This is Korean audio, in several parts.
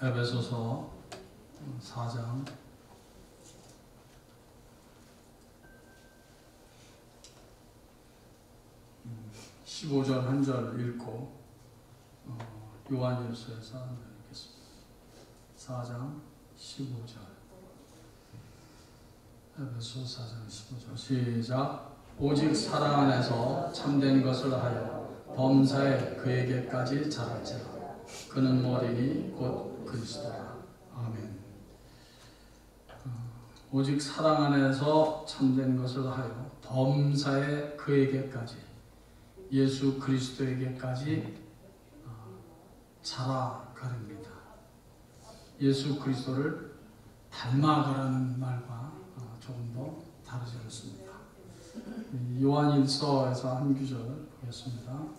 에베소서 4장 15절 한 절 읽고 요한일서에서 읽겠습니다. 4장 15절 에베소 4장 15절 시작. 오직 사랑 안에서 참된 것을 하여 범사에 그에게까지 자랄지라. 그는 머리니 곧 그리스도라. 아멘. 오직 사랑 안에서 참된 것을 하여 범사에 그에게까지, 예수 그리스도에게까지 자라가렵니다. 예수 그리스도를 닮아가라는 말과 조금 더 다르지 않습니다. 요한일서에서 한 구절 보겠습니다.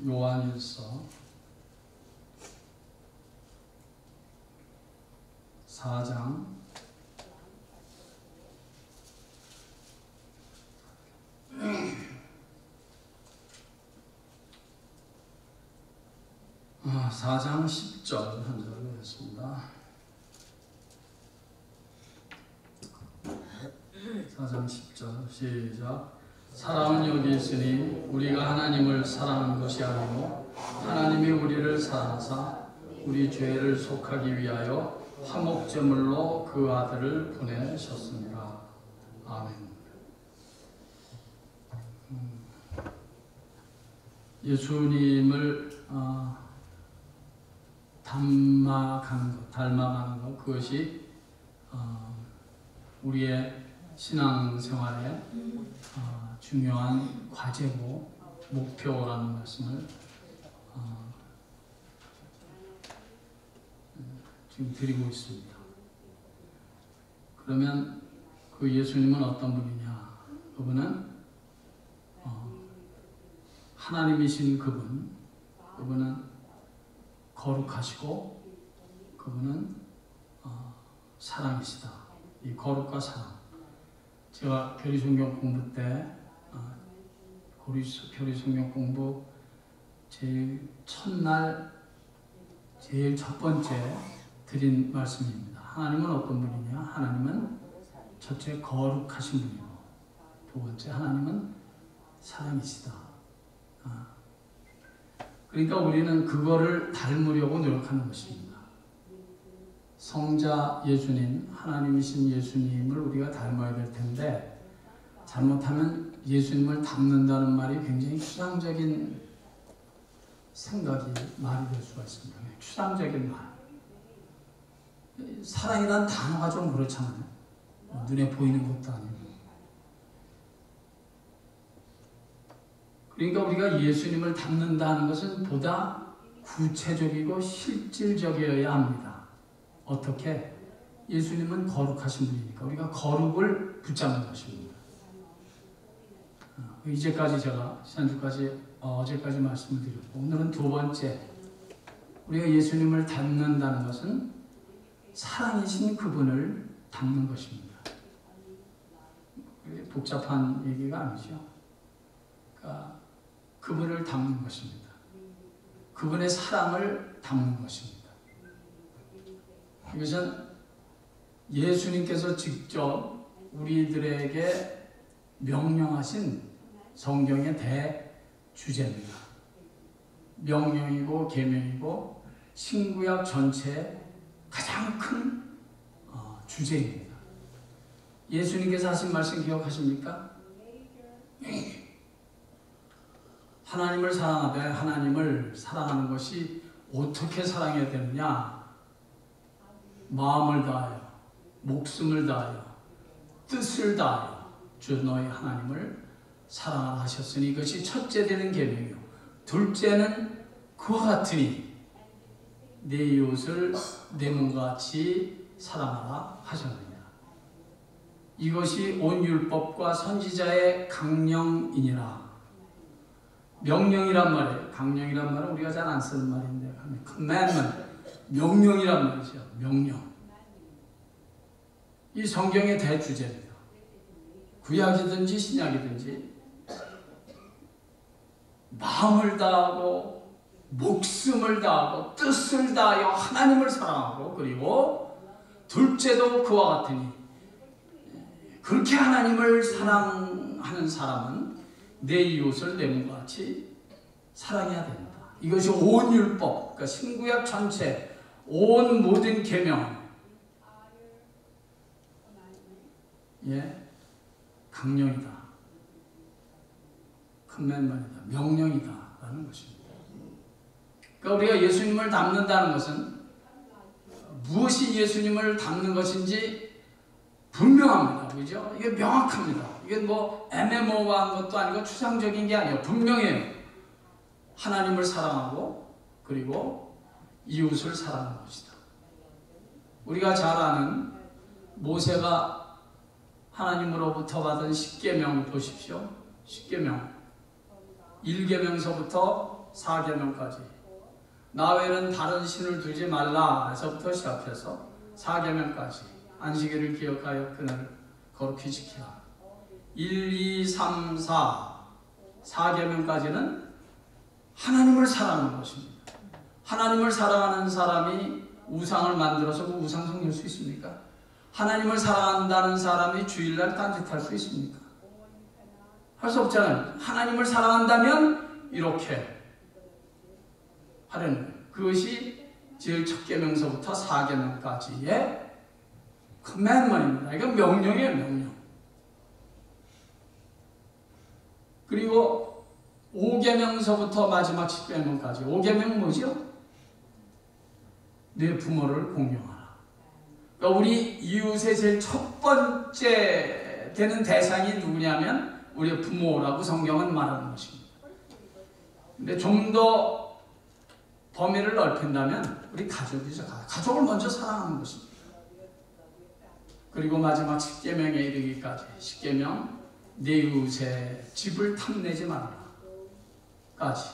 요한일서 4장 4장 10절 한 절 보겠습니다. 4장 10절 시작. 사랑은 여기 있으니 우리가 하나님을 사랑한 것이 아니고 하나님이 우리를 사랑하사 우리 죄를 속하기 위하여 화목제물로 그 아들을 보내셨습니다. 아멘. 예수님을 닮아가는 것, 그것이 우리의 신앙생활의 중요한 과제고 목표라는 말씀을 지금 드리고 있습니다. 그러면 그 예수님은 어떤 분이냐? 그분은 하나님이신 그분은 거룩하시고 그분은 사랑이시다. 이 거룩과 사랑. 제가 교리성경 공부 때 교리성경 공부 제일 첫날 제일 첫 번째 드린 말씀입니다. 하나님은 어떤 분이냐? 하나님은 첫째 거룩하신 분이고 두 번째 하나님은 사랑이시다. 그러니까 우리는 그거를 닮으려고 노력하는 것입니다. 성자 예수님, 하나님이신 예수님을 우리가 닮아야 될 텐데 잘못하면 예수님을 닮는다는 말이 굉장히 추상적인 말이 될 수가 있습니다. 추상적인 말. 사랑이란 단어가 좀 그렇잖아요. 눈에 보이는 것도 아니고. 그러니까 우리가 예수님을 닮는다는 것은 보다 구체적이고 실질적이어야 합니다. 어떻게? 예수님은 거룩하신 분이니까 우리가 거룩을 붙잡는 것입니다. 이제까지 제가 어제까지 말씀을 드렸고 오늘은 두 번째, 우리가 예수님을 닮는다는 것은 사랑이신 그분을 닮는 것입니다. 복잡한 얘기가 아니죠. 그러니까 그분을 닮는 것입니다. 그분의 사랑을 닮는 것입니다. 이것은 예수님께서 직접 우리들에게 명령하신 성경의 대주제입니다. 명령이고 계명이고 신구약 전체의 가장 큰 주제입니다. 예수님께서 하신 말씀 기억하십니까? 하나님을 사랑하되 하나님을 사랑하는 것이 어떻게 사랑해야 되느냐? 마음을 다하여, 목숨을 다하여, 뜻을 다하여 주 너희 하나님을 사랑하라 하셨으니 이것이 첫째 되는 계명이요. 둘째는 그와 같으니 내 이웃을 내 몸과 같이 사랑하라 하셨느니라. 이것이 온 율법과 선지자의 강령이니라. 명령이란 말이에요. 강령이란 말은 우리가 잘 안 쓰는 말인데 commandment, 명령이란 말이죠. 명령. 이 성경의 대주제입니다. 구약이든지 신약이든지 마음을 다하고 목숨을 다하고 뜻을 다하여 하나님을 사랑하고, 그리고 둘째도 그와 같으니 그렇게 하나님을 사랑하는 사람은 내 이웃을 내 몸과 같이 사랑해야 된다. 이것이 온 율법, 그러니까 신구약 전체 온 모든 계명, 강령이다, 커맨먼이다, 명령이다 라는 것입니다. 그러니까 우리가 예수님을 닮는다는 것은 무엇이 예수님을 닮는 것인지 분명합니다. 그죠? 이게 명확합니다. 이게 뭐 애매모호한 것도 아니고 추상적인 게 아니에요. 분명해요. 하나님을 사랑하고 그리고 이웃을 사랑하는 것이다. 우리가 잘 아는 모세가 하나님으로부터 받은 십계명 보십시오. 십계명 1계명서부터 4계명까지 나 외에는 다른 신을 두지 말라에서부터 시작해서 4계명까지 안식일을 기억하여 그날을 거룩히 지키라. 1, 2, 3, 4계명까지는 하나님을 사랑하는 것입니다. 하나님을 사랑하는 사람이 우상을 만들어서 그 우상 섬길 수 있습니까? 하나님을 사랑한다는 사람이 주일날 딴짓할 수 있습니까? 할 수 없잖아요. 하나님을 사랑한다면 이렇게 하려는 거예요. 그것이 제일 첫 계명서부터 4계명까지의 커맨먼입니다. 이건 명령이에요, 명령. 그리고 5계명서부터 마지막 10계명까지. 5계명은 뭐죠? 내 부모를 공경하라. 그러니까 우리 이웃의 제일 첫 번째 되는 대상이 누구냐면 우리의 부모라고 성경은 말하는 것입니다. 근데 좀 더 범위를 넓힌다면 우리 가족이죠. 가족을 먼저 사랑하는 것입니다. 그리고 마지막 10계명에 이르기까지 10계명 내 이웃의 집을 탐내지 말아라 까지.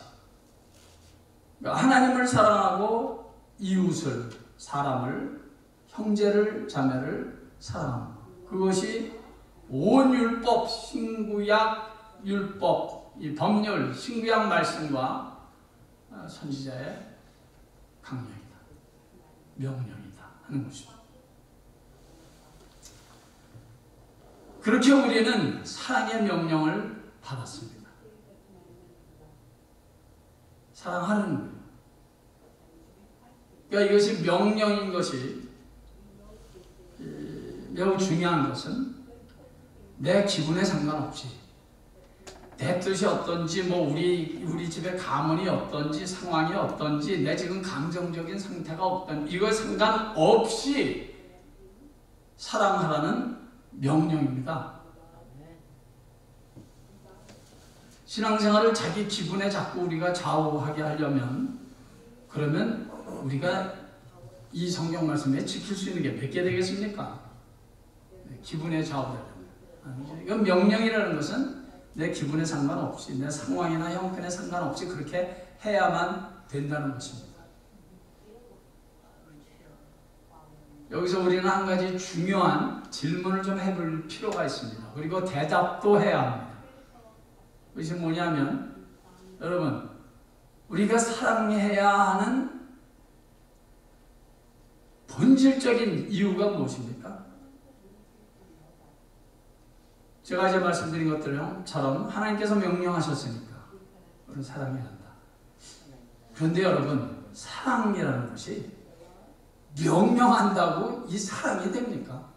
그러니까 하나님을 사랑하고 이웃을, 사람을, 형제를, 자매를 사랑하는 것. 그것이 온 율법, 신구약 율법, 이 법률, 신구약 말씀과 선지자의 강령이다, 명령이다 하는 것입니다. 그렇게 우리는 사랑의 명령을 받았습니다. 사랑하는 거예요. 그러니까 이것이 명령인 것이 매우 중요한 것은 내 기분에 상관없이 내 뜻이 어떤지, 뭐 우리 집의 가문이 어떤지, 상황이 어떤지, 내 지금 감정적인 상태가 어떤지, 이거 상관없이 사랑하라는 명령입니다. 신앙생활을 자기 기분에 자꾸 우리가 좌우하게 하려면, 그러면 우리가 이 성경 말씀에 지킬 수 있는 게 몇 개 되겠습니까? 기분에 좌우되려면. 이건 명령이라는 것은 내 기분에 상관없이, 내 상황이나 형편에 상관없이 그렇게 해야만 된다는 것입니다. 여기서 우리는 한 가지 중요한 질문을 좀 해볼 필요가 있습니다. 그리고 대답도 해야 합니다. 그것이 뭐냐면, 여러분, 우리가 사랑해야 하는 본질적인 이유가 무엇입니까? 제가 이제 말씀드린 것들처럼 하나님께서 명령하셨으니까 우리는 사랑해야 한다. 그런데 여러분, 사랑이라는 것이 명령한다고 이 사랑이 됩니까?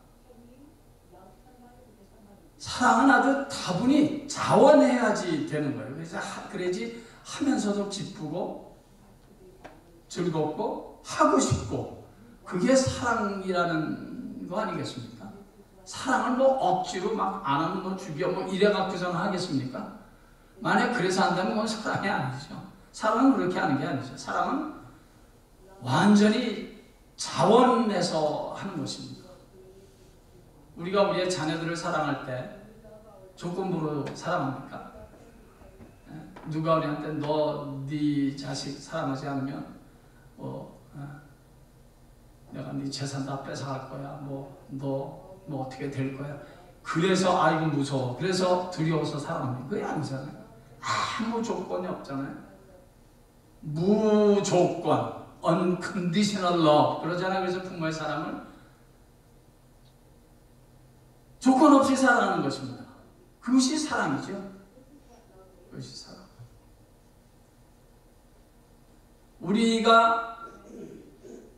사랑은 아주 다분히 자원해야지 되는 거예요. 그래서 그래야지 하면서도 기쁘고 즐겁고 하고 싶고, 그게 사랑이라는 거 아니겠습니까? 사랑을 뭐 억지로 막 안 하면 뭐 죽여 뭐 이래 갖고서는 하겠습니까? 만약 그래서 한다면 그건 사랑이 아니죠. 사랑은 그렇게 하는 게 아니죠. 사랑은 완전히 자원해서 하는 것입니다. 우리가 우리의 자녀들을 사랑할 때 조건부로 사랑합니까? 누가 우리한테 네 자식 사랑하지 않으면 내가 네 재산 다 뺏어갈 거야, 너 어떻게 될 거야, 그래서 아이고 무서워, 그래서 두려워서 사랑합니다. 그게 아니잖아요. 아무 조건이 없잖아요. 무조건 unconditional love 그러잖아요. 그래서 부모의 사랑을 조건 없이 사랑하는 것입니다. 그것이 사랑이죠. 그것이 사랑. 우리가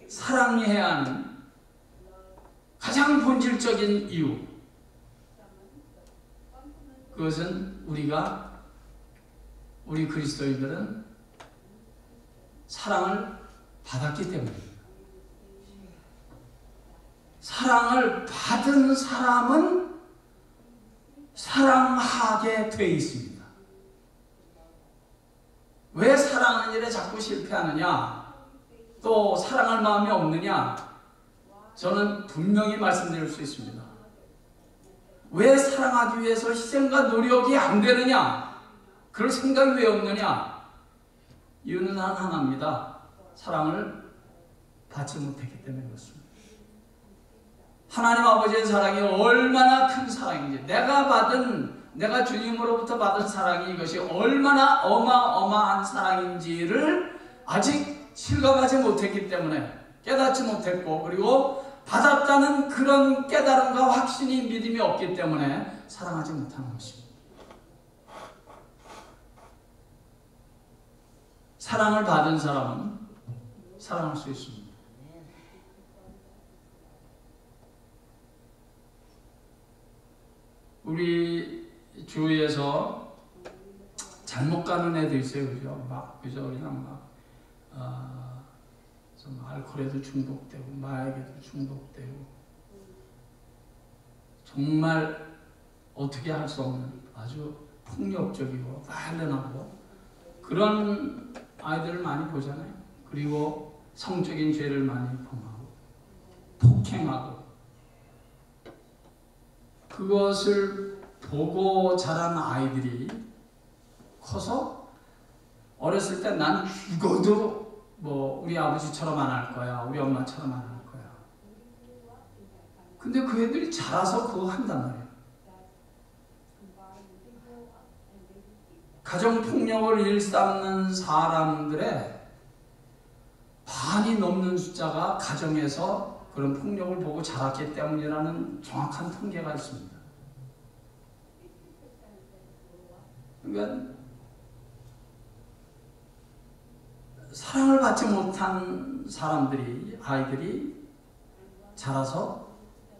사랑해야 하는 가장 본질적인 이유, 그것은 우리 그리스도인들은 사랑을 받았기 때문입니다. 사랑을 받은 사람은 사랑하게 돼 있습니다. 왜 사랑하는 일에 자꾸 실패하느냐? 또 사랑할 마음이 없느냐? 저는 분명히 말씀드릴 수 있습니다. 왜 사랑하기 위해서 희생과 노력이 안 되느냐? 그럴 생각이 왜 없느냐? 이유는 하나입니다. 사랑을 받지 못했기 때문에 그렇습니다. 하나님 아버지의 사랑이 얼마나 큰 사랑인지, 내가 주님으로부터 받은 사랑이 이것이 얼마나 어마어마한 사랑인지를 아직 실감하지 못했기 때문에, 깨닫지 못했고, 그리고 받았다는 그런 깨달음과 확신이, 믿음이 없기 때문에 사랑하지 못하는 것입니다. 사랑을 받은 사람은 사랑할 수 있습니다. 우리 주위에서 잘못 가는 애들 있어요, 그죠? 그냥 좀 알코올에도 중독되고, 마약에도 중독되고, 정말 어떻게 할 수 없는 아주 폭력적이고 바이런하고 그런 아이들을 많이 보잖아요. 그리고 성적인 죄를 많이 범하고 폭행하고, 그것을 보고 자란 아이들이 커서 어렸을 때 난 죽어도 우리 아버지처럼 안 할 거야, 우리 엄마처럼 안 할 거야. 근데 그 애들이 자라서 그거 한단 말이에요. 가정폭력을 일삼는 사람들의 반이 넘는 숫자가 가정에서 그런 폭력을 보고 자랐기 때문이라는 정확한 통계가 있습니다. 그러니까 사랑을 받지 못한 아이들이 자라서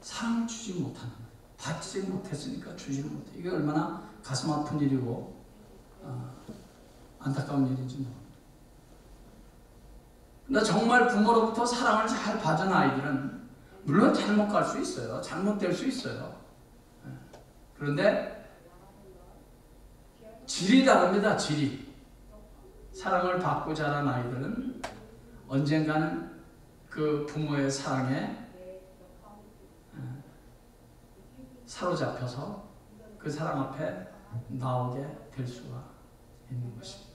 사랑을 주지 못하는 거예요. 받지 못했으니까 주지를 못해. 이게 얼마나 가슴 아픈 일이고 안타까운 일인지 모릅니다. 근데 정말 부모로부터 사랑을 잘 받은 아이들은 물론 잘못 갈 수 있어요. 잘못될 수 있어요. 그런데 질이 다릅니다. 질이. 사랑을 받고 자란 아이들은 언젠가는 그 부모의 사랑에 사로잡혀서 그 사랑 앞에 나오게 될 수가 있는 것입니다.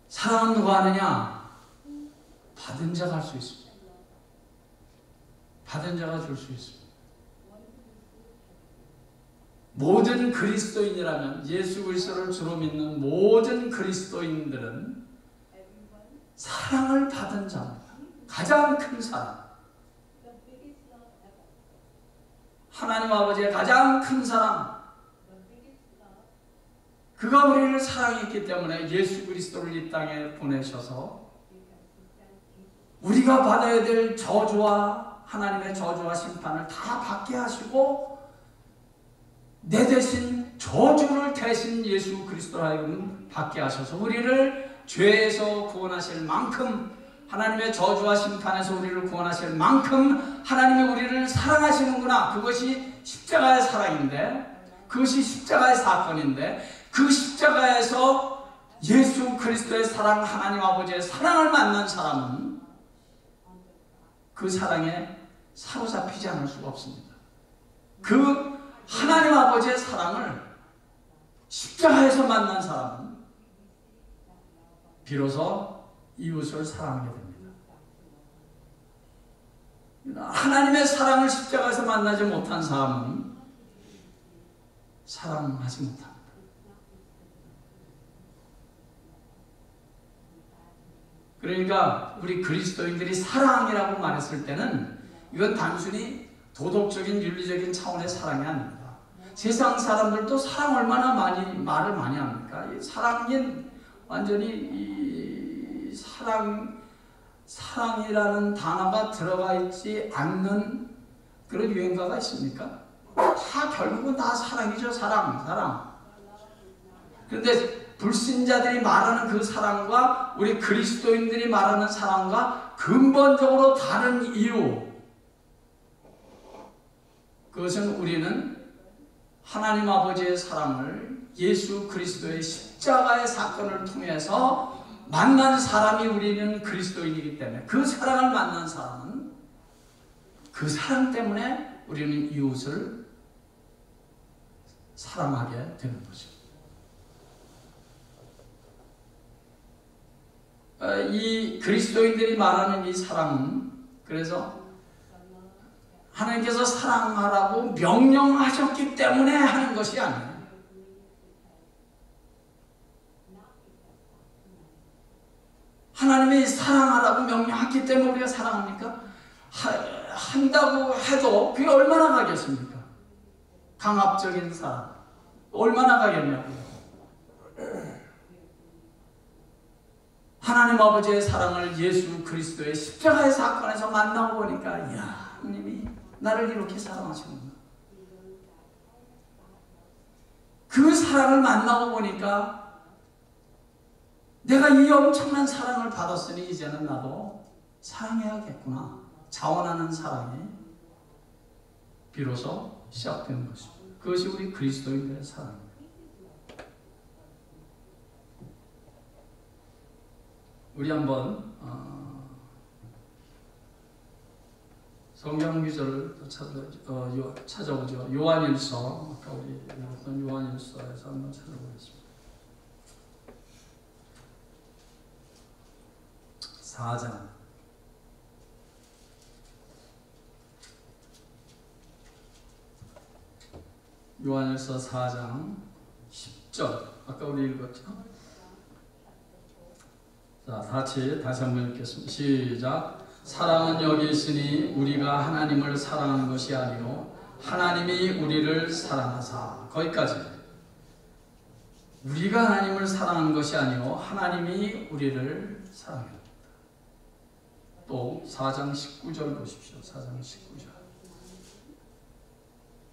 사랑은 누가 하느냐? 받은 자가 할 수 있습니다. 받은 자가 줄 수 있습니다. 모든 그리스도인이라면, 예수 그리스도를 주로 믿는 모든 그리스도인들은 사랑을 받은 자입니다. 가장 큰 사랑. 하나님 아버지의 가장 큰 사랑. 그가 우리를 사랑했기 때문에 예수 그리스도를 이 땅에 보내셔서 우리가 받아야 될 저주와 하나님의 저주와 심판을 다 받게 하시고, 내 대신 저주를 대신 예수 그리스도로 하여금 받게 하셔서 우리를 죄에서 구원하실 만큼, 하나님의 저주와 심판에서 우리를 구원하실 만큼 하나님이 우리를 사랑하시는구나. 그것이 십자가의 사랑인데, 그것이 십자가의 사건인데, 그 십자가에서 예수 그리스도의 사랑, 하나님 아버지의 사랑을 만난 사람은 그 사랑에 사로잡히지 않을 수가 없습니다. 그 하나님 아버지의 사랑을 십자가에서 만난 사람은 비로소 이웃을 사랑하게 됩니다. 하나님의 사랑을 십자가에서 만나지 못한 사람은 사랑하지 못합니다. 그러니까 우리 그리스도인들이 사랑이라고 말했을 때는 이건 단순히 도덕적인 윤리적인 차원의 사랑이 아닙니다. 세상 사람들도 사랑 얼마나 말을 많이 합니까? 사랑이 완전히 이 사랑이라는 단어가 들어가 있지 않는 그런 유행가가 있습니까? 다 결국은 다 사랑이죠. 사랑. 그런데 불신자들이 말하는 그 사랑과 우리 그리스도인들이 말하는 사랑과 근본적으로 다른 이유, 그것은 우리는 하나님 아버지의 사랑을 예수 그리스도의 십자가의 사건을 통해서 만난 사람이 우리는 그리스도인이기 때문에, 그 사랑을 만난 사람은 그 사랑 때문에 우리는 이웃을 사랑하게 되는 것입니다. 이 그리스도인들이 말하는 이 사랑은, 그래서 하나님께서 사랑하라고 명령하셨기 때문에 하는 것이 아니에요. 하나님이 사랑하라고 명령했기 때문에 우리가 사랑합니까? 한다고 해도 그게 얼마나 가겠습니까? 강압적인 사랑 얼마나 가겠냐고요. 하나님 아버지의 사랑을 예수 그리스도의 십자가의 사건에서 만나고 보니까, 이야, 하나님이 나를 이렇게 사랑하시는구나. 그 사랑을 만나고 보니까 내가 이 엄청난 사랑을 받았으니 이제는 나도 사랑해야겠구나. 자원하는 사랑이 비로소 시작되는 것입니다. 그것이 우리 그리스도인들의 사랑입니다. 우리 한번 성경 구절을 찾아보죠. 요한일서, 아까 우리 읽었던 요한일서에서 한번 찾아보겠습니다. 4장. 요한일서 4장 10절. 아까 우리 읽었죠? 자, 다시 한번 읽겠습니다. 시작. 사랑은 여기 있으니 우리가 하나님을 사랑하는 것이 아니요 하나님이 우리를 사랑하사. 거기까지. 우리가 하나님을 사랑하는 것이 아니요 하나님이 우리를 사랑합니다. 또 4장 19절 보십시오. 4장 19절.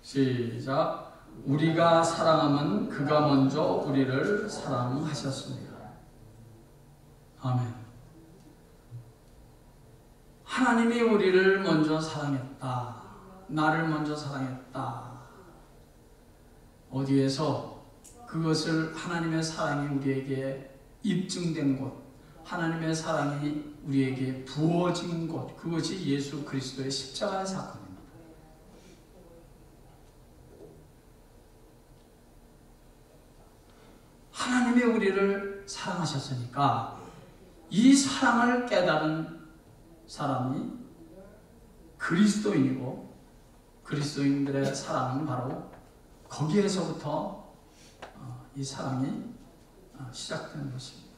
시작. 우리가 사랑하면 그가 먼저 우리를 사랑하셨습니다. 아멘. 하나님이 우리를 먼저 사랑했다. 나를 먼저 사랑했다. 어디에서? 그것을 하나님의 사랑이 우리에게 입증된 곳, 하나님의 사랑이 우리에게 부어진 곳, 그것이 예수 그리스도의 십자가의 사건입니다. 하나님이 우리를 사랑하셨으니까 이 사랑을 깨달은 사람이 그리스도인이고, 그리스도인들의 사랑은 바로 거기에서부터 이 사랑이 시작되는 것입니다.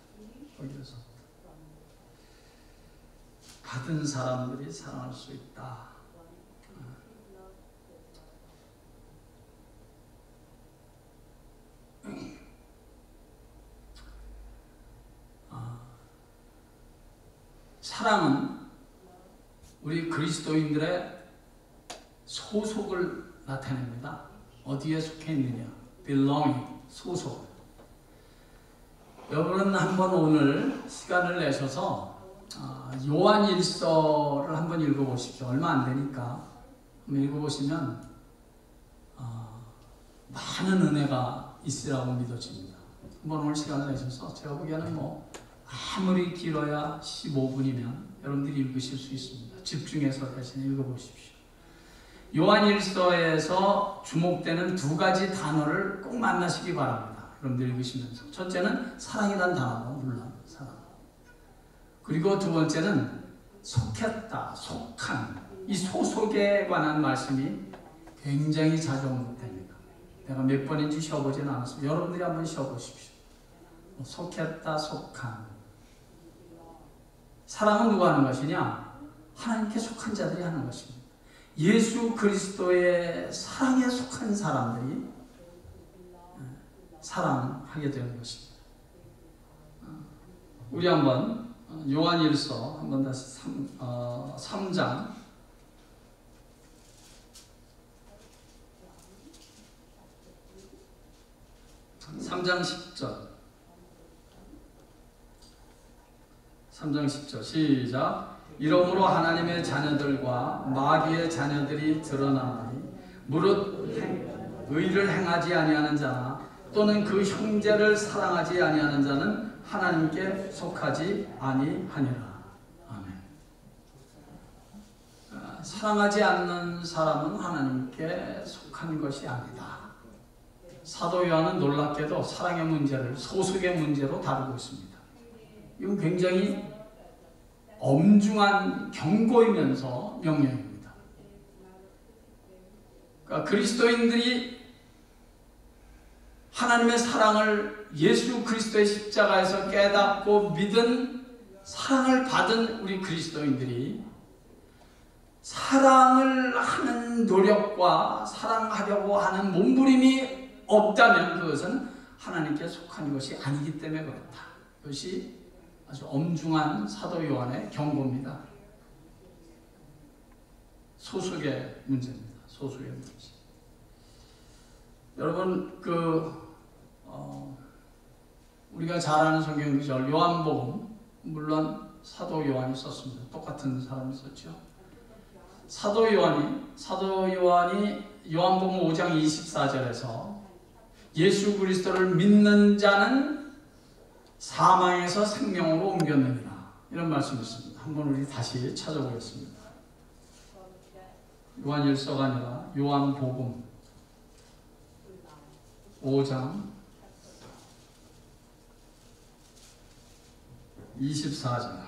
거기에서 받은 사람들이 사랑할 수 있다. 사랑은 우리 그리스도인들의 소속을 나타냅니다. 어디에 속해 있느냐? belonging, 소속. 여러분은 한번 오늘 시간을 내셔서 요한일서를 한번 읽어보십시오. 얼마 안 되니까 한번 읽어보시면 많은 은혜가 있으라고 믿어집니다. 한번 오늘 시간을 내셔서, 제가 보기에는 아무리 길어야 15분이면 여러분들이 읽으실 수 있습니다. 집중해서 대신 읽어보십시오. 요한일서에서 주목되는 두 가지 단어를 꼭 만나시기 바랍니다. 여러분들 읽으시면서. 첫째는 사랑이라는 단어로, 물론 사랑. 그리고 두 번째는 속했다, 속한. 이 소속에 관한 말씀이 굉장히 자주 언급됩니다. 내가 몇 번인지 쉬어보지는 않았습니다. 여러분들이 한번 쉬어보십시오. 속했다, 속한. 사랑은 누가 하는 것이냐? 하나님께 속한 자들이 하는 것입니다. 예수 그리스도의 사랑에 속한 사람들이 사랑하게 되는 것입니다. 우리 한번 요한일서 한번 다시 3장 10절 3장 10절 시작. 이러므로 하나님의 자녀들과 마귀의 자녀들이 드러나니 무릇 의를 행하지 아니하는 자나 또는 그 형제를 사랑하지 아니하는 자는 하나님께 속하지 아니하니라. 아멘. 사랑하지 않는 사람은 하나님께 속한 것이 아니다. 사도 요한은 놀랍게도 사랑의 문제를 소속의 문제로 다루고 있습니다. 이건 굉장히 엄중한 경고이면서 명령입니다. 그러니까 그리스도인들이 하나님의 사랑을 예수 그리스도의 십자가에서 깨닫고 믿은 사랑을 받은 우리 그리스도인들이 사랑을 하는 노력과 사랑하려고 하는 몸부림이 없다면 그것은 하나님께 속한 것이 아니기 때문에 그렇다. 이것이 아주 엄중한 사도 요한의 경고입니다. 소속의 문제입니다. 소속의 문제. 여러분 우리가 잘 아는 성경 구절 요한복음, 물론 사도 요한이 썼습니다. 똑같은 사람이 썼죠. 사도 요한이 요한복음 5장 24절에서 예수 그리스도를 믿는 자는 사망에서 생명으로 옮겼느니라, 이런 말씀이 있습니다. 한번 우리 다시 찾아보겠습니다. 요한일서가 아니라 요한복음 5장 24절.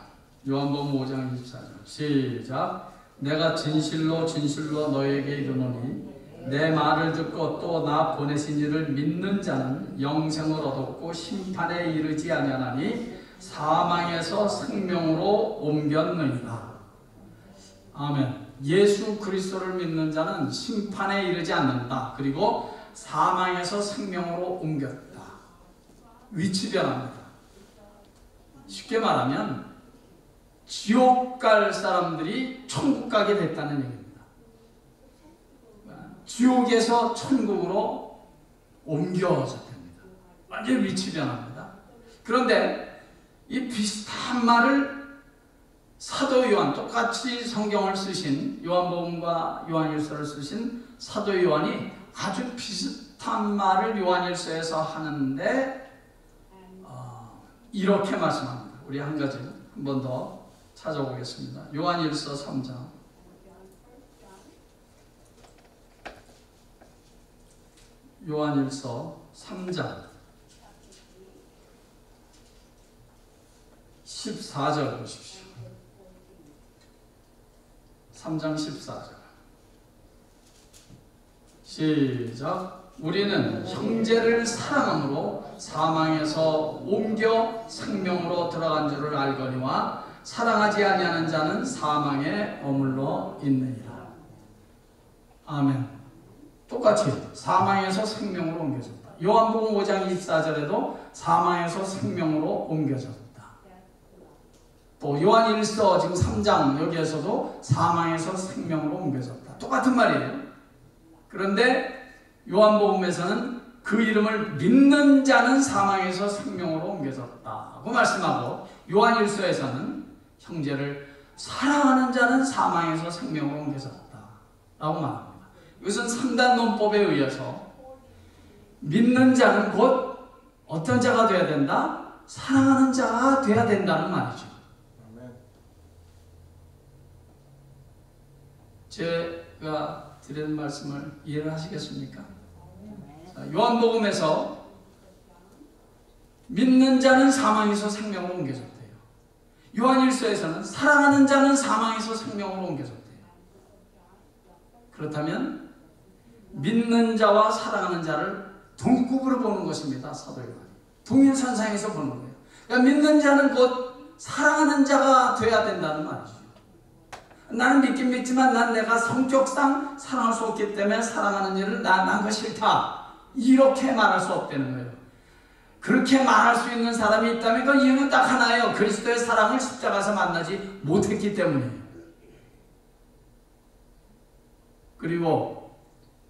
요한복음 5장 24절 시작. 내가 진실로 진실로 너에게 이르노니 내 말을 듣고 또 나 보내신 이를 믿는 자는 영생을 얻었고 심판에 이르지 아니하나니 사망에서 생명으로 옮겼느니라. 아멘. 예수 그리스도를 믿는 자는 심판에 이르지 않는다. 그리고 사망에서 생명으로 옮겼다. 위치 변합니다. 쉽게 말하면 지옥 갈 사람들이 천국 가게 됐다는 얘기입니다. 지옥에서 천국으로 옮겨졌답니다. 완전 위치 변합니다. 그런데 이 비슷한 말을 사도 요한, 똑같이 성경을 쓰신 요한복음과 요한일서를 쓰신 사도 요한이 아주 비슷한 말을 요한일서에서 하는데 이렇게 말씀합니다. 우리 한 가지 한 번 더 찾아보겠습니다. 요한일서 3장 요한일서 3장 14절 보십시오. 3장 14절 시작. 우리는 형제를 사랑함으로 사망에서 옮겨 생명으로 들어간 줄을 알거니와 사랑하지 아니하는 자는 사망에 머물러 있느니라. 아멘. 똑같이 사망에서 생명으로 옮겨졌다. 요한복음 5장 24절에도 사망에서 생명으로 옮겨졌다. 또 요한일서 지금 3장 여기에서도 사망에서 생명으로 옮겨졌다. 똑같은 말이에요. 그런데 요한복음에서는 그 이름을 믿는 자는 사망에서 생명으로 옮겨졌다고 말씀하고, 요한일서에서는 형제를 사랑하는 자는 사망에서 생명으로 옮겨졌다라고 말합니다. 이것은 상단 논법에 의해서 믿는 자는 곧 어떤 자가 되어야 된다? 사랑하는 자가 되어야 된다는 말이죠. 제가 드리는 말씀을 이해를 하시겠습니까? 자, 요한복음에서 믿는 자는 사망에서 생명으로 옮겨졌대요. 요한일서에서는 사랑하는 자는 사망에서 생명으로 옮겨졌대요. 그렇다면 믿는 자와 사랑하는 자를 동급으로 보는 것입니다. 사도 요한이 동일선상에서 보는 거예요. 그러니까 믿는 자는 곧 사랑하는 자가 돼야 된다는 말이죠. 나는 믿긴 믿지만 난 내가 성격상 사랑할 수 없기 때문에 사랑하는 일을 난 거 싫다, 이렇게 말할 수 없다는 거예요. 그렇게 말할 수 있는 사람이 있다면 그 이유는 딱 하나예요. 그리스도의 사랑을 십자가에서 만나지 못했기 때문이에요. 그리고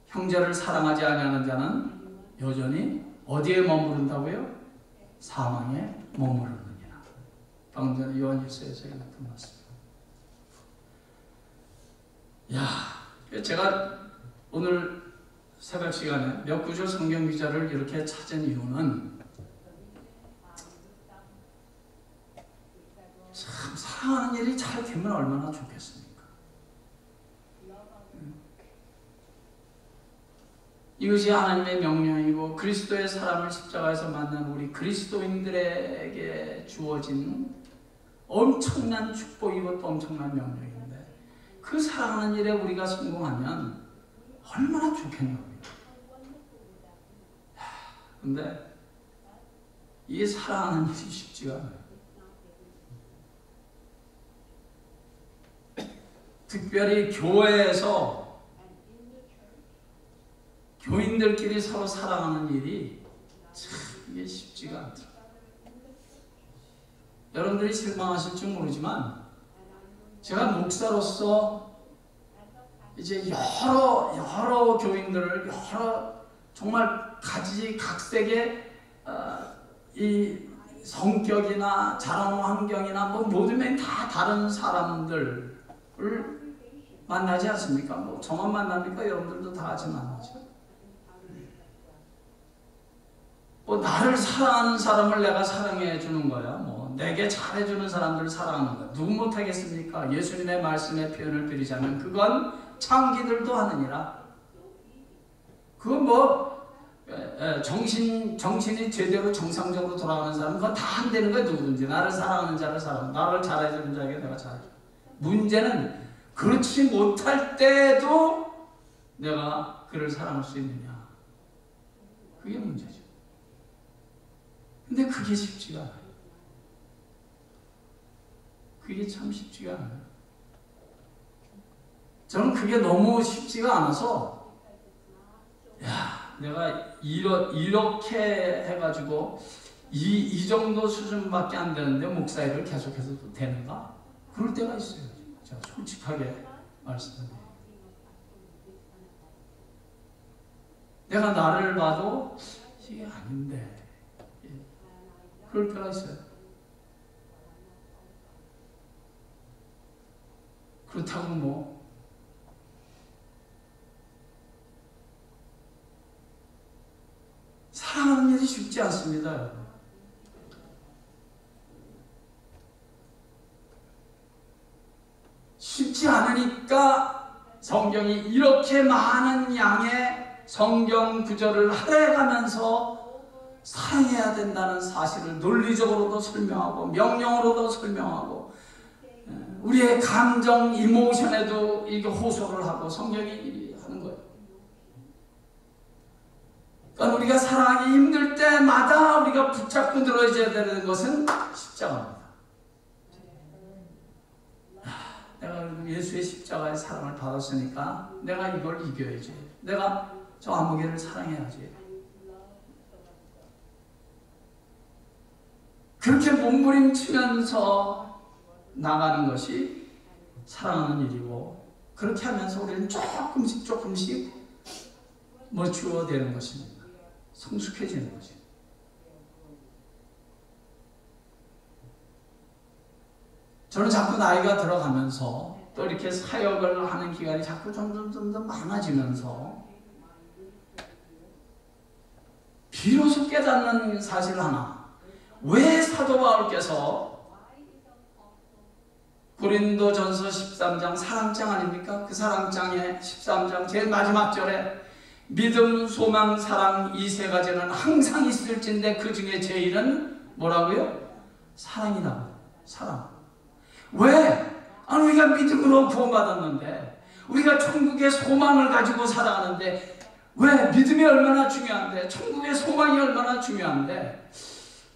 형제를 사랑하지 아니하는 자는 여전히 어디에 머무른다고요? 사망에 머무르느니라. 방금 전에 요한일서에서 읽었던 말씀. 제가 오늘 새벽 시간에 몇 구절 성경 기자를 이렇게 찾은 이유는 참 사랑하는 일이 잘 되면 얼마나 좋겠습니까? 이것이 하나님의 명령이고 그리스도의 사랑을 십자가에서 만난 우리 그리스도인들에게 주어진 엄청난 축복이고 또 엄청난 명령인데, 그 사랑하는 일에 우리가 성공하면 얼마나 좋겠냐고요. 근데 이 사랑하는 일이 쉽지가 않아요. 특별히 교회에서 교인들끼리 서로 사랑하는 일이 참 이게 쉽지가 않더라고요. 여러분들이 실망하실 줄 모르지만 제가 목사로서 이제 여러 교인들을 정말 각색의 이 성격이나 자란 환경이나 모든 면이 다 다른 사람들을 만나지 않습니까? 저만 만납니까? 여러분들도 다 같이 만나죠. 나를 사랑하는 사람을 내가 사랑해 주는 거야. 내게 잘해주는 사람들을 사랑하는 거야. 누구 못하겠습니까? 예수님의 말씀의 표현을 드리자면 그건 창기들도 하느니라. 그건 정신이 제대로 정상적으로 돌아가는 사람은 그건 다 안 되는 거야. 누구든지 나를 사랑하는 자를 사랑하고 나를 잘해주는 자에게 내가 잘해줘. 문제는 그렇지 못할 때도 내가 그를 사랑할 수 있느냐, 그게 문제죠. 근데 그게 쉽지가 않아요. 그게 참 쉽지가 않아요. 저는 그게 너무 쉽지가 않아서 내가 이렇게 해가지고 이 정도 수준밖에 안 되는데 목사 일을 계속해서 되는가? 그럴 때가 있어요. 제가 솔직하게 말씀드려요. 내가 나를 봐도 이게 아닌데 그럴 때가 있어요. 그렇다고 사랑하는 일이 쉽지 않습니다. 쉽지 않으니까 성경이 이렇게 많은 양의 성경 구절을 할애하면서 사랑해야 된다는 사실을 논리적으로도 설명하고 명령으로도 설명하고 우리의 감정, 이모션에도 이게 호소를 하고 성경이 하는 거예요. 그러니까 우리가 사랑하기 힘들 때마다 우리가 붙잡고 늘어져야 되는 것은 십자가입니다. 내가 예수의 십자가의 사랑을 받았으니까 내가 이걸 이겨야지. 내가 저 아무개를 사랑해야지. 그렇게 몸부림치면서 나가는 것이 사랑하는 일이고, 그렇게 하면서 우리는 조금씩 머추어되는 것입니다. 성숙해지는 거죠. 저는 자꾸 나이가 들어가면서 또 이렇게 사역을 하는 기간이 자꾸 점점 많아지면서 비로소 깨닫는 사실 하나. 왜 사도 바울께서 고린도전서 13장 사랑장 아닙니까? 그 사랑장의 13장 제일 마지막 절에 믿음, 소망, 사랑 이 세 가지는 항상 있을진데 그 중에 제일은 뭐라고요? 사랑이라고. 사랑. 왜? 우리가 믿음으로 구원받았는데, 우리가 천국의 소망을 가지고 살아가는데, 왜? 믿음이 얼마나 중요한데, 천국의 소망이 얼마나 중요한데,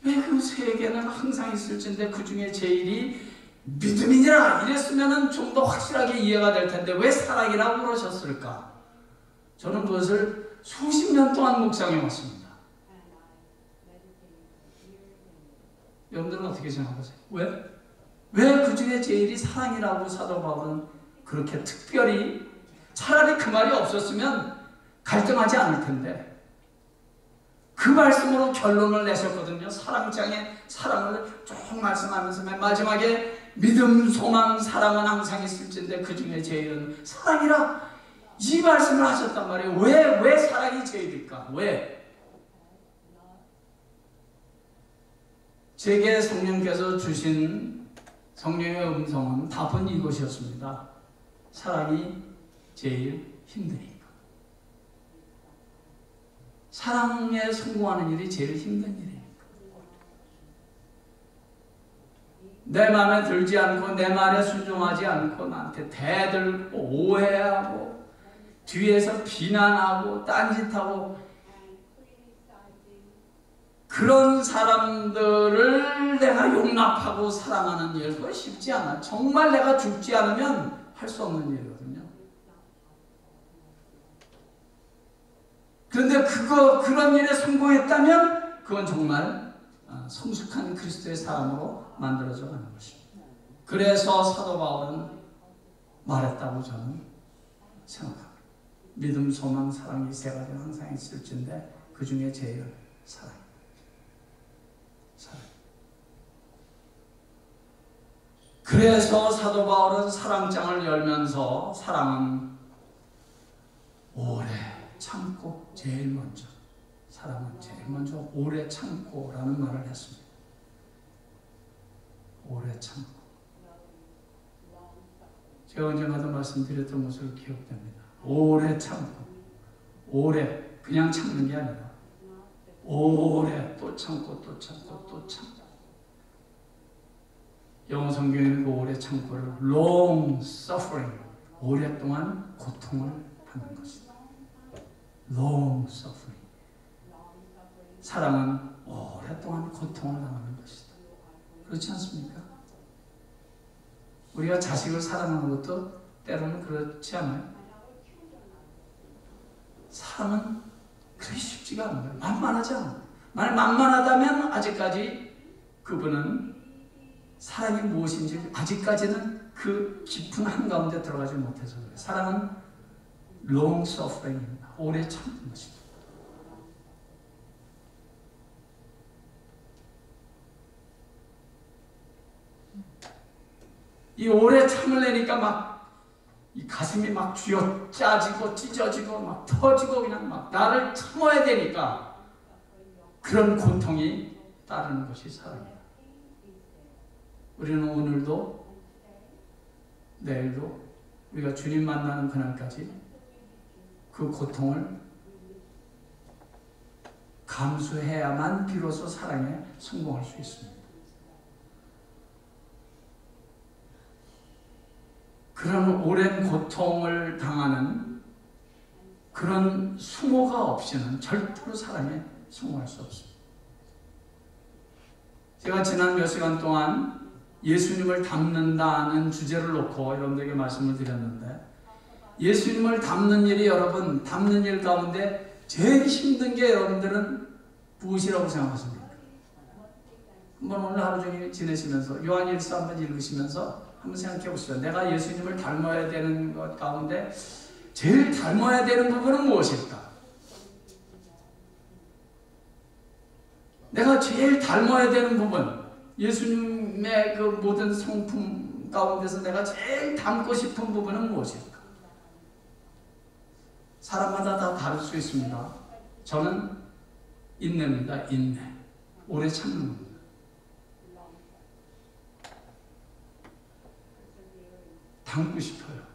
왜 그 그 세 개는 항상 있을진데 그 중에 제일이 믿음이니라 이랬으면 좀 더 확실하게 이해가 될 텐데 왜 사랑이라고 그러셨을까? 저는 그것을 수십 년 동안 묵상해 왔습니다. 여러분들은 어떻게 생각하세요? 왜 그 중에 제일이 사랑이라고 사도 바울은 그렇게 특별히, 차라리 그 말이 없었으면 갈등하지 않을 텐데 그 말씀으로 결론을 내셨거든요. 사랑장에 사랑을 쭉 말씀하면서 맨 마지막에 믿음, 소망, 사랑은 항상 있을진데 그 중에 제일은 사랑이라 이 말씀을 하셨단 말이에요. 왜 사랑이 제일일까? 왜? 제게 성령께서 주신 성령의 음성은 답은 이것이었습니다. 사랑이 제일 힘드니까. 사랑에 성공하는 일이 제일 힘든 일이니까. 내 마음에 들지 않고 내 말에 순종하지 않고 나한테 대들고 오해하고 뒤에서 비난하고 딴짓하고 그런 사람들을 내가 용납하고 사랑하는 일, 그거 쉽지 않아. 정말 내가 죽지 않으면 할 수 없는 일이거든요. 그런데 그런 일에 성공했다면 그건 정말 성숙한 그리스도의 사람으로 만들어져 가는 것입니다. 그래서 사도 바울은 말했다고 저는 생각합니다. 믿음, 소망, 사랑 이 세 가지는 항상 있을진데 그 중에 제일 사랑. 그래서 사도 바울은 사랑장을 열면서 사랑은 오래 참고 제일 먼저, 사랑은 제일 먼저 오래 참고라는 말을 했습니다. 오래 참고. 제가 언젠가도 말씀드렸던 것으로 기억됩니다. 오래 참고, 오래 그냥 참는 게 아니라 오래 또 참고 또 참고 또 참고. 영어 성경에는 그 오래 참고를 long suffering, 오랫동안 고통을 받는 것이다. long suffering. 사랑은 오랫동안 고통을 당하는 것이다. 그렇지 않습니까? 우리가 자식을 사랑하는 것도 때로는 그렇지 않아요? 사랑은 그렇게 쉽지가 않은 거예요. 만만하지 않아요. 만약 만만하다면 아직까지 그분은 사랑이 무엇인지 아직까지는 그 깊은 한가운데 들어가지 못해서 그래요. 사랑은 long suffering입니다. 오래 참는 것입니다. 이 오래 참으려니까 막 이 가슴이 막 쥐어 짜지고 찢어지고 막 터지고 그냥 막 나를 참아야 되니까 그런 고통이 따르는 것이 사랑이에요. 우리는 오늘도 내일도 우리가 주님 만나는 그날까지 그 고통을 감수해야만 비로소 사랑에 성공할 수 있습니다. 그런 오랜 고통을 당하는 그런 수모가 없이는 절대로 사랑에 성공할 수 없습니다. 제가 지난 몇 시간 동안 예수님을 닮는다는 주제를 놓고 여러분들에게 말씀을 드렸는데, 예수님을 닮는 일이, 여러분 닮는 일 가운데 제일 힘든 게 여러분들은 무엇이라고 생각하십니까? 한번 오늘 하루 종일 지내시면서 요한일서 한번 읽으시면서 한번 생각해 보시죠. 내가 예수님을 닮아야 되는 것 가운데 제일 닮아야 되는 부분은 무엇일까? 내가 제일 닮아야 되는 부분, 예수님의 그 모든 성품 가운데서 내가 제일 닮고 싶은 부분은 무엇일까? 사람마다 다 다를 수 있습니다. 저는 인내입니다. 인내. 오래 참는 겁니다. 닮고 싶어요.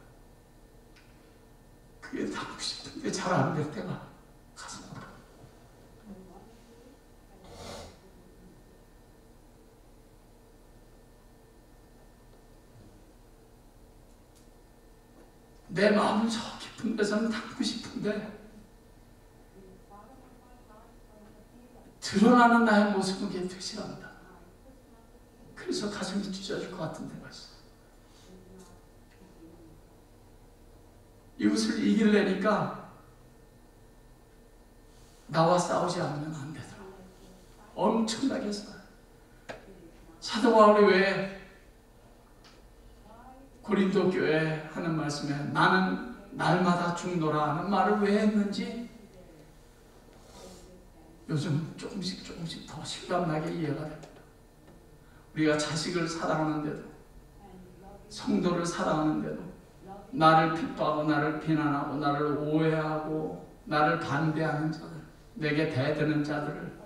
그게 닮고 싶은데 잘 안 될 때가 가슴 아파요. 내 마음 저 깊은 데서는 닮고 싶은데 드러나는 나의 모습은 그게 되지 않는다. 그래서 가슴이 찢어질 것 같은 데가 있어. 이것을 이기려니까 나와 싸우지 않으면 안 되더라고. 엄청나게 싸워요. 사도 바울이 왜 고린도 교회 하는 말씀에 나는 날마다 죽노라 하는 말을 왜 했는지 요즘 조금씩 더 실감나게 이해가 됩니다. 우리가 자식을 사랑하는데도, 성도를 사랑하는데도 나를 핍박하고 나를 비난하고 나를 오해하고 나를 반대하는 자들, 내게 대드는 자들을,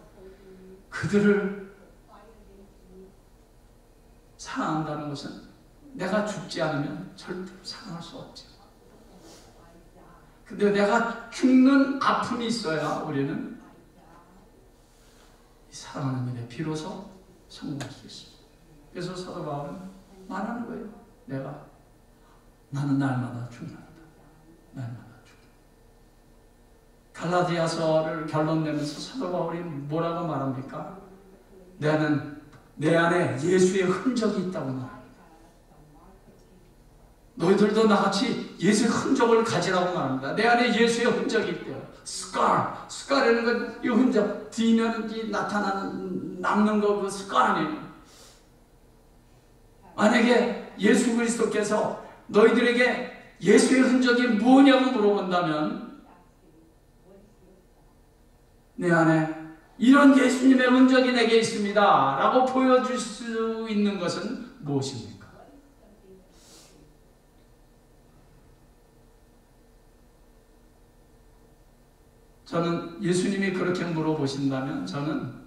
그들을 사랑한다는 것은 내가 죽지 않으면 절대로 사랑할 수 없지. 근데 내가 죽는 아픔이 있어야 우리는 이 사랑하는 일에 비로소 성공할 수 있습니다. 그래서 사도 바울은 말하는 거예요. 나는 날마다 죽는다. 날마다 죽는다. 갈라디아서를 결론 내면서 사도 바울이 뭐라고 말합니까? 내 안에 예수의 흔적이 있다고 말합니다. 너희들도 나같이 예수의 흔적을 가지라고 말합니다. 내 안에 예수의 흔적이 있대요. 스카라는 건 이 흔적, 뒤면 나타나는, 남는 거, 그 스카 아니에요. 만약에 예수 그리스도께서 너희들에게 예수의 흔적이 뭐냐고 물어본다면 내 안에 이런 예수님의 흔적이 내게 있습니다 라고 보여줄 수 있는 것은 무엇입니까? 저는 예수님이 그렇게 물어보신다면 저는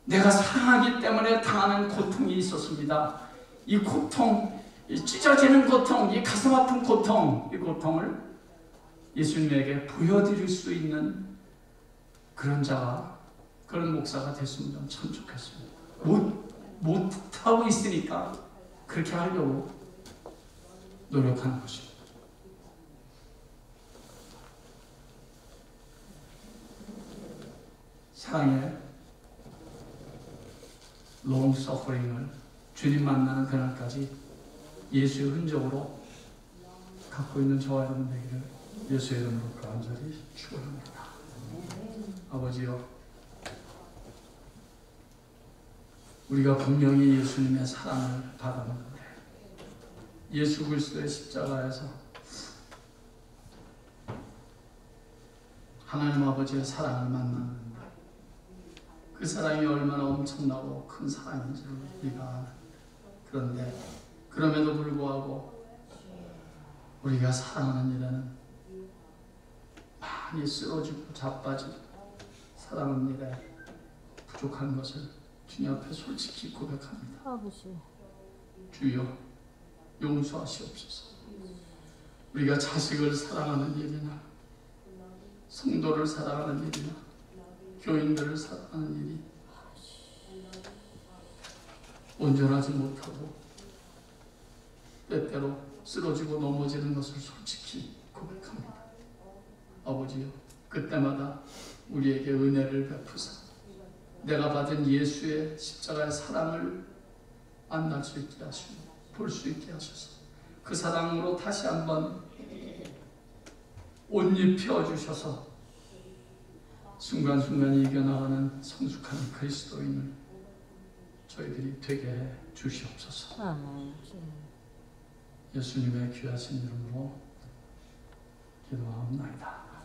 내가 사랑하기 때문에 당하는 고통이 있었습니다. 이 고통, 이 찢어지는 고통, 이 가슴 아픈 고통, 이 고통을 예수님에게 보여드릴 수 있는 그런 자가, 그런 목사가 됐으면 참 좋겠습니다. 못하고 있으니까 그렇게 하려고 노력하는 것입니다. 사랑의 long suffering을 주님 만나는 그날까지 예수의 흔적으로 갖고 있는 저와 여러분 되기를 예수의 이름으로 간절히 축원합니다. 아버지요, 우리가 분명히 예수님의 사랑을 받았는데 예수 그리스도의 십자가에서 하나님 아버지의 사랑을 만났는데 그 사랑이 얼마나 엄청나고 큰 사랑인지를 우리가 아는데, 그런데 그럼에도 불구하고 우리가 사랑하는 일에는 많이 쓰러지고 자빠지고 사랑하는 일에 부족한 것을 주님 앞에 솔직히 고백합니다. 아버지. 주여 용서하시옵소서. 우리가 자식을 사랑하는 일이나 성도를 사랑하는 일이나 교인들을 사랑하는 일이 온전하지 못하고 때때로 쓰러지고 넘어지는 것을 솔직히 고백합니다. 아버지요, 그때마다 우리에게 은혜를 베푸사 내가 받은 예수의 십자가의 사랑을 만날 수 있게 하시고 볼 수 있게 하셔서 그 사랑으로 다시 한번 옷 입혀주셔서 순간순간 이겨나가는 성숙한 그리스도인을 저희들이 되게 해 주시옵소서. 아멘. 예수님의 귀하신 이름으로 기도하옵나이다.